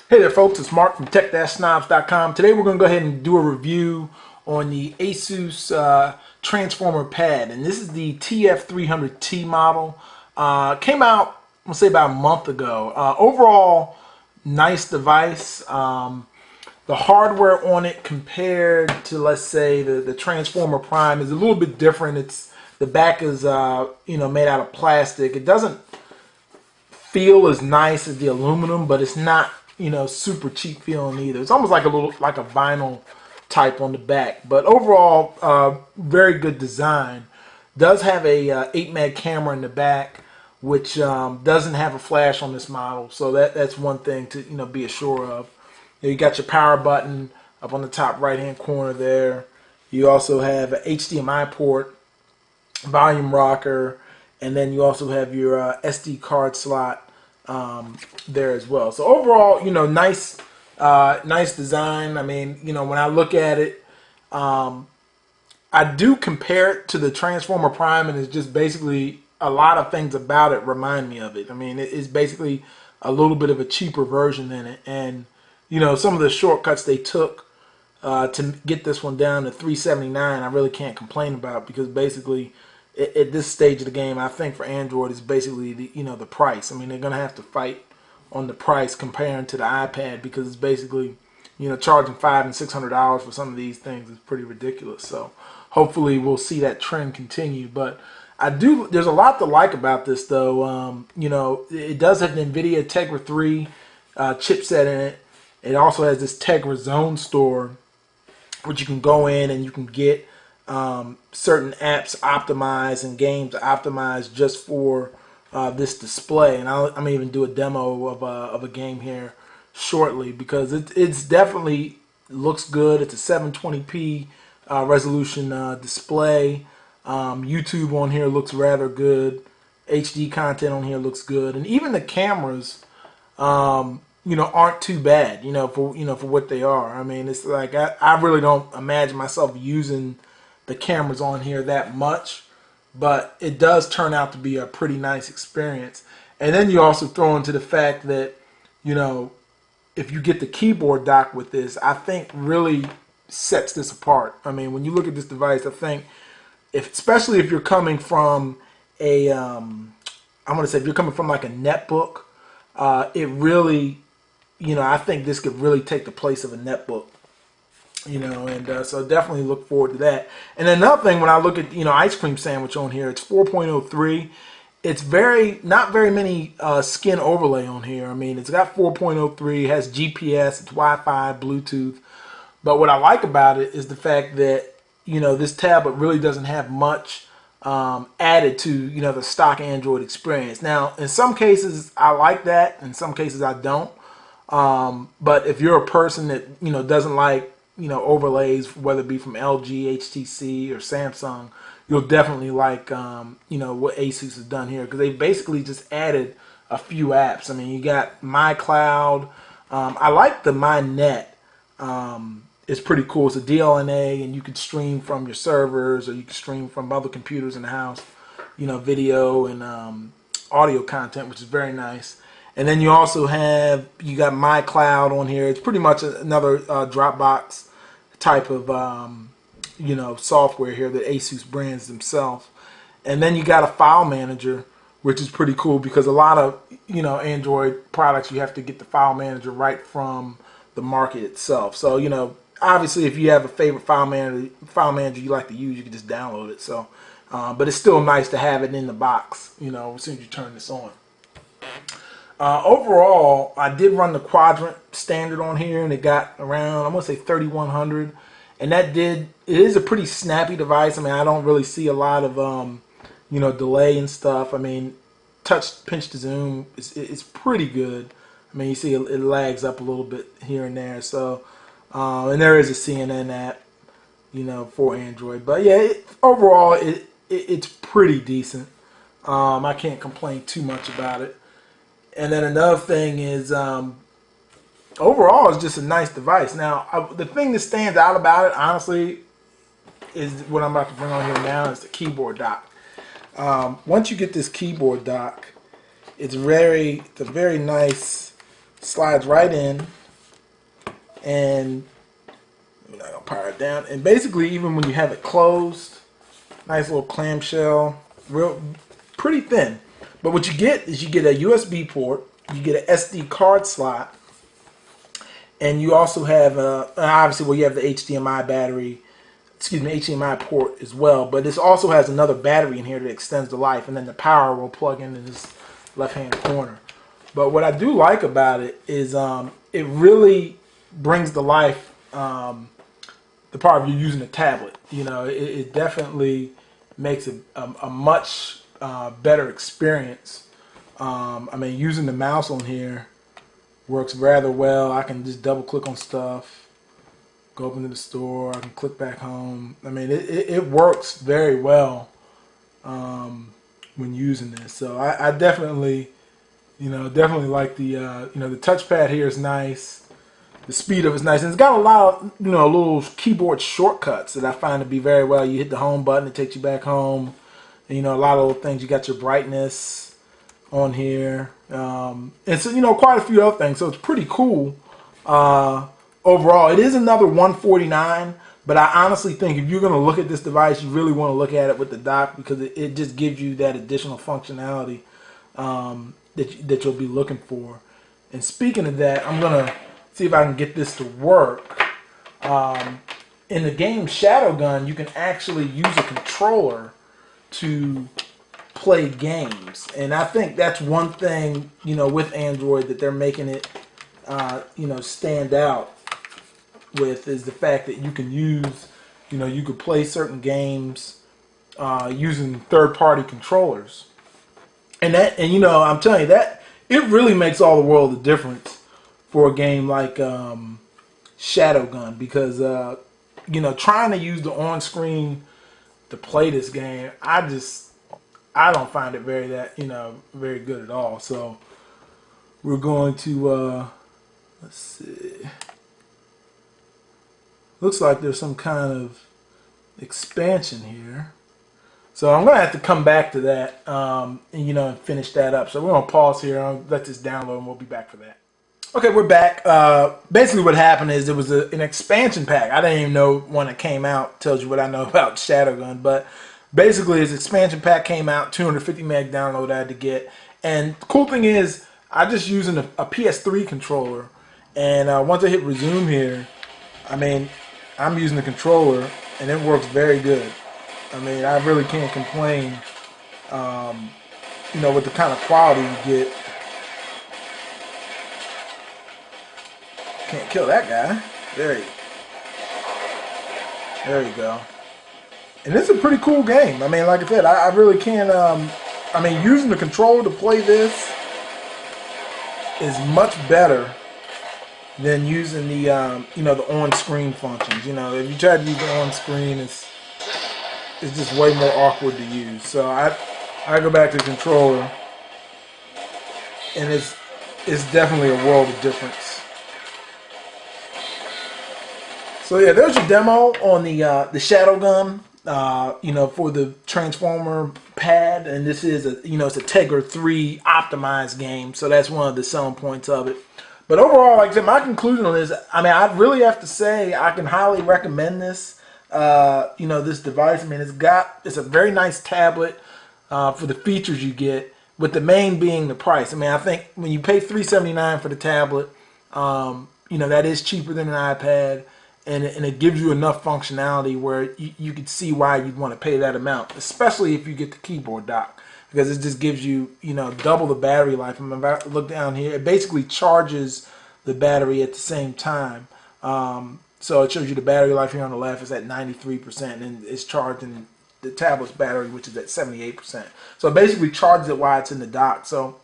Hey there folks, it's Mark from tech-snobs.com. Today we're going to go ahead and do a review on the Asus Transformer Pad. And this is the TF300T model. Came out, I'm going to say about a month ago. Overall, nice device. The hardware on it compared to, let's say, the Transformer Prime is a little bit different. The back is made out of plastic. It doesn't feel as nice as the aluminum, but it's not super cheap feeling either. It's almost like a vinyl type on the back, but overall very good design. Does have a 8 meg camera in the back, which doesn't have a flash on this model, so that's one thing to be assured of. You got your power button up on the top right hand corner there. You also have an HDMI port, volume rocker, and then you also have your SD card slot there as well. So overall, nice design. I mean, when I look at it, I do compare it to the Transformer Prime, and it's just basically a lot of things about it remind me of it. I mean, it's basically a little bit of a cheaper version than it, and some of the shortcuts they took to get this one down to $379, I really can't complain about, because basically at this stage of the game, I think for Android is basically the price. I mean, they're gonna have to fight on the price comparing to the iPad, because it's basically charging $500 and $600 for some of these things is pretty ridiculous. So hopefully we'll see that trend continue. But there's a lot to like about this though. It does have an NVIDIA Tegra 3 chipset in it. It also has this Tegra Zone Store, which you can go in and you can get certain apps optimized and games optimized just for this display. And I'm gonna even do a demo of a game here shortly, because it's definitely looks good. It's a 720p resolution display. YouTube on here looks rather good. HD content on here looks good, and even the cameras aren't too bad, for what they are. I mean, it's like I really don't imagine myself using the cameras on here that much, but it does turn out to be a pretty nice experience. And then you also throw into the fact that, if you get the keyboard dock with this, I think really sets this apart. I mean, when you look at this device, I think, especially if you're coming from I'm gonna say if you're coming from like a netbook, it really, I think this could really take the place of a netbook. And so definitely look forward to that. And another thing, when I look at Ice Cream Sandwich on here, it's 4.03. It's not very many skin overlay on here. I mean, it's got 4.03, has GPS, it's Wi-Fi, Bluetooth. But what I like about it is the fact that this tablet really doesn't have much added to the stock Android experience. Now, in some cases I like that, in some cases I don't. But if you're a person that doesn't like overlays, whether it be from LG, HTC, or Samsung, you'll definitely like what Asus has done here, because they basically just added a few apps. I mean, you got MyCloud. I like the MyNet. It's pretty cool. It's a DLNA, and you can stream from your servers, or you can stream from other computers in the house, video and audio content, which is very nice. And then you also got MyCloud on here. It's pretty much another Dropbox type of software here that Asus brands themselves. And then you got a file manager, which is pretty cool, because a lot of Android products, you have to get the file manager right from the market itself. So obviously if you have a favorite file manager you like to use, you can just download it. So but it's still nice to have it in the box as soon as you turn this on. Overall, I did run the Quadrant standard on here, and it got around, I'm gonna say 3100, and it is a pretty snappy device. I mean, I don't really see a lot of delay and stuff. I mean, touch pinch to zoom is pretty good. I mean, you see it lags up a little bit here and there. So and there is a CNN app for Android, but yeah, overall it's pretty decent. I can't complain too much about it. And then another thing is, overall, it's just a nice device. Now, the thing that stands out about it, honestly, is what I'm about to bring on here now, is the keyboard dock. Once you get this keyboard dock, it's a very nice Slides right in, and I'm not gonna power it down. And basically, even when you have it closed, nice little clamshell, real pretty thin. But what you get is you get a USB port, you get an SD card slot, and you also have obviously you have the HDMI battery, excuse me, HDMI port as well. But this also has another battery in here that extends the life, and then the power will plug in this left-hand corner. But what I do like about it is it really brings to life the part of you using a tablet. You know, it definitely makes a much better experience. I mean, using the mouse on here works rather well. I can just double click on stuff, go up into the store, I can click back home. I mean, it works very well when using this. So I definitely, definitely like the, the touchpad here is nice. The speed of it's nice, and it's got a lot of little keyboard shortcuts that I find to be very well. You hit the home button, it takes you back home. And, a lot of little things. You got your brightness on here, and so quite a few other things. So it's pretty cool overall. It is another $149, but I honestly think if you're going to look at this device, you really want to look at it with the dock, because it just gives you that additional functionality that you'll be looking for. And speaking of that, I'm gonna see if I can get this to work. In the game Shadowgun, you can actually use a controller to play games, and I think that's one thing with Android that they're making it stand out with, is the fact that you can use you could play certain games using third-party controllers, and I'm telling you that it really makes all the world of difference for a game like Shadowgun, because trying to use the on-screen to play this game, I don't find it very good at all. So we're going to let's see. Looks like there's some kind of expansion here. So I'm gonna have to come back to that and finish that up. So we're gonna pause here. I'll let this download, and we'll be back for that. Okay, we're back. Basically what happened is there was an expansion pack. I didn't even know when it came out. Tells you what I know about Shadowgun. But basically this expansion pack came out, 250 meg download I had to get. And the cool thing is, I'm just using a PS3 controller. And once I hit resume here, I mean, I'm using the controller, and it works very good. I mean, I really can't complain, with the kind of quality you get. Can't kill that guy. There you go. And it's a pretty cool game. I mean, like I said, I really can't. I mean, using the controller to play this is much better than using the the on-screen functions. If you try to use the on-screen, it's just way more awkward to use. So I go back to the controller, and it's definitely a world of difference. So yeah, there's your demo on the Shadowgun, for the Transformer pad, and this is it's a Tegra 3 optimized game, so that's one of the selling points of it. But overall, like I said, my conclusion on this, I mean, I really have to say I can highly recommend this, this device. I mean, it's a very nice tablet for the features you get, with the main being the price. I mean, I think when you pay $379 for the tablet, that is cheaper than an iPad. And it gives you enough functionality where you could see why you'd want to pay that amount, especially if you get the keyboard dock, because it just gives you, double the battery life. I'm about to look down here. It basically charges the battery at the same time. So it shows you the battery life here on the left is at 93%, and it's charging the tablet's battery, which is at 78%. So it basically charges it while it's in the dock. So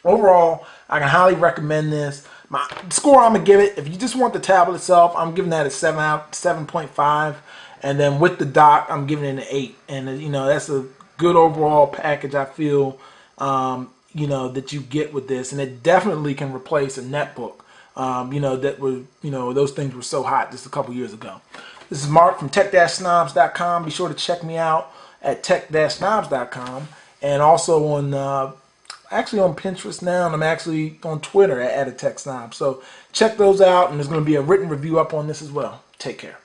overall, I can highly recommend this. My score I'm going to give it, if you just want the tablet itself, I'm giving that a 7.5. And then with the dock, I'm giving it an 8. And, that's a good overall package, I feel, that you get with this. And it definitely can replace a netbook, that were, those things were so hot just a couple years ago. This is Mark from tech-snobs.com. Be sure to check me out at tech-snobs.com. And also on actually on Pinterest now, and I'm actually on Twitter at AdTechSnob. So check those out, and there's going to be a written review up on this as well. Take care.